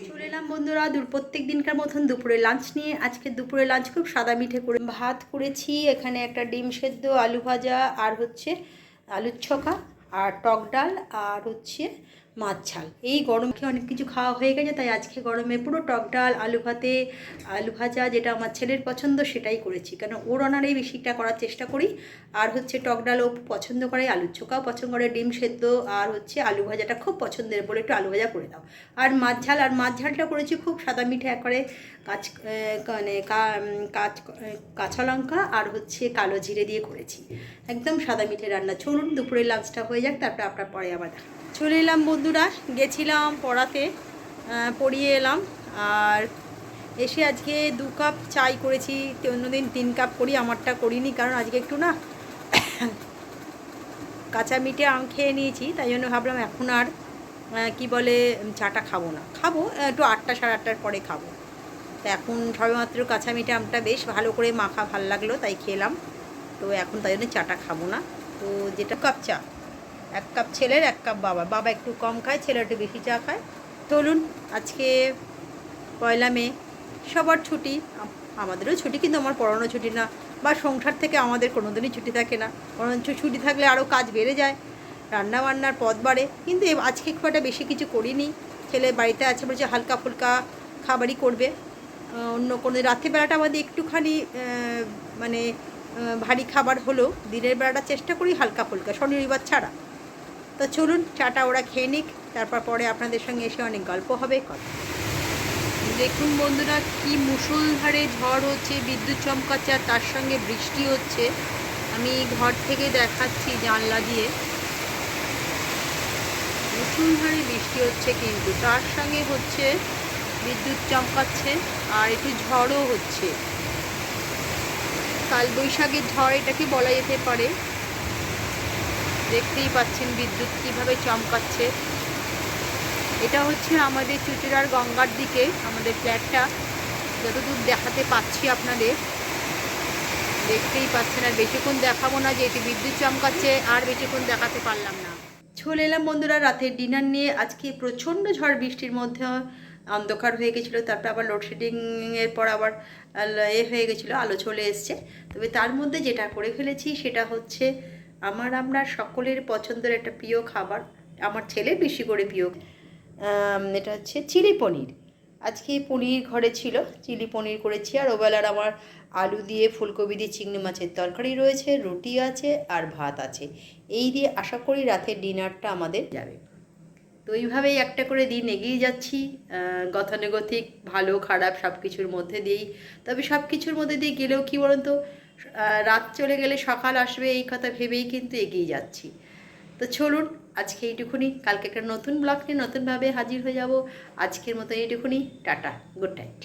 চলে এলাম বন্ধুরা প্রত্যেক দিনকার মতন দুপুরে লাঞ্চ নিয়ে। আজকে দুপুরে লাঞ্চ খুব সাদা মিঠে করে ভাত করেছি, এখানে একটা ডিম সেদ্ধ, আলু ভাজা, আর হচ্ছে আলুর ছকা, আর টক ডাল, আর হচ্ছে মাছ ঝাল। এই গরমকে অনেক কিছু খাওয়া হয়ে গেছে, তাই আজকে গরমে পুরো টক ডাল, আলু ভাতে, আলু ভাজা, যেটা আমার ছেলের পছন্দ সেটাই করেছি, কেন ওর অনারেই বেশিটা করার চেষ্টা করি। আর হচ্ছে টক ডাল ও পছন্দ করে, আলুর চোখাও পছন্দ করে, ডিম সেদ্ধ আর হচ্ছে আলু ভাজাটা খুব পছন্দের, বলে একটু আলু ভাজা করে দাও। আর মাছ ঝাল, আর মাছ ঝালটা করেছি খুব সাদা মিঠে একবারে, মানে কাঁচা লঙ্কা আর হচ্ছে কালো জিরে দিয়ে করেছি, একদম সাদা মিঠে রান্না। চলুন দুপুরের লাঞ্চটা হয়ে যাক, তারপরে আপনার পরে আবার দেখা। চলে এলাম বন্ধুরা, গেছিলাম পড়াতে, পড়িয়ে এলাম। আর এসে আজকে 2 কাপ চাই করেছি, অন্যদিন 3 কাপ করি, আমারটা করিনি কারণ আজকে একটু না কাঁচা মিঠে আম খেয়ে নিয়েছি, তাই জন্য ভাবলাম এখন আর কি বলে চাটা খাবো না, খাবো একটু 8টা সাড়ে 8টার পরে খাবো। তো এখন সবেমাত্র কাঁচা মিঠে আমটা বেশ ভালো করে মাখা ভাল লাগলো, তাই খেলাম। তো এখন তাই জন্য চাটা খাবো না। তো যেটা কাপ চা, 1 কাপ ছেলের, 1 কাপ বাবা, বাবা একটু কম খায়, ছেলে একটু বেশি চা খায়। চলুন, আজকে 1 মে, সবার ছুটি, আমাদেরও ছুটি, কিন্তু আমার পড়ানো ছুটি না, বা সংসার থেকে আমাদের কোনো দিনই ছুটি থাকে না, বরঞ্চ ছুটি থাকলে আরও কাজ বেড়ে যায়, রান্নাবান্নার পদ বাড়ে। কিন্তু আজকে খুব একটা বেশি কিছু করিনি, ছেলে বাড়িতে আছে বলছে হালকা ফুলকা খাবারই করবে। অন্য কোনো রাত্রিবেলাটা আমাদের একটুখানি মানে ভারী খাবার হলেও দিনের বেলাটা চেষ্টা করি হালকা ফুলকা, শনি রবিবার ছাড়া। তো চলুন চাটা ওরা খেয়ে নিক, তারপর পরে আপনাদের সঙ্গে এসে অনেক গল্প হবে। কথা দেখুন বন্ধুরা, কি মুষলধারে ঝড় হচ্ছে, বিদ্যুৎ চমকাচ্ছে, আর তার সঙ্গে বৃষ্টি হচ্ছে। আমি ঘর থেকে দেখাচ্ছি জানলা দিয়ে, মুষলধারে বৃষ্টি হচ্ছে, কিন্তু তার সঙ্গে হচ্ছে বিদ্যুৎ চমকাচ্ছে, আর একটু ঝড়ও হচ্ছে। কালবৈশাখীর ঝড় এটাকে বলা যেতে পারে। দেখতেই পাচ্ছেন বিদ্যুৎ কীভাবে চমকাচ্ছে। এটা হচ্ছে আমাদের চুচুড়ার গঙ্গার দিকে আমাদের ফ্ল্যাটটা, যতদূর দেখাতে পাচ্ছি আপনাদের, দেখতেই পাচ্ছেন। আর বেশিক্ষণ দেখাবো না, যেহেতু বিদ্যুৎ চমকাচ্ছে, আর বেশিক্ষণ দেখাতে পারলাম না। চলে এলাম বন্ধুরা রাতের ডিনার নিয়ে। আজকে প্রচণ্ড ঝড় বৃষ্টির মধ্যে অন্ধকার হয়ে গেছিলো, তারপর আবার লোডশেডিংয়ের পর আবার হয়ে গেছিলো, আলো চলে এসছে। তবে তার মধ্যে যেটা করে ফেলেছি সেটা হচ্ছে আপনার সকলের পছন্দের একটা প্রিয় খাবার, আমার ছেলের বেশি করে প্রিয়, এটা হচ্ছে চিলি পনির। আজকে পনির ঘরে ছিল, চিলি পনির করেছি। আর ওবেলার আমার আলু দিয়ে ফুলকপি দিয়ে চিংড়ি মাছের তরকারি রয়েছে, রুটি আছে, আর ভাত আছে। এই দিয়ে আশা করি রাতের ডিনারটা আমাদের যাবে। তো এইভাবেই একটা করে দিন এগিয়ে যাচ্ছি, গতানুগতিক ভালো খারাপ সব কিছুর মধ্যে দিয়েই। তবে সব কিছুর মধ্যে দিয়ে গেলেও কী বলুন তো, রাত চলে গেলে সকাল আসবে এই কথা ভেবেই কিন্তু এগিয়ে যাচ্ছি। তো চলুন আজকে এইটুকুনি, কালকে একটা নতুন ব্লগ নিয়ে নতুনভাবে হাজির হয়ে যাব। আজকের মতো এইটুকুনি, টাটা, গুড নাইট।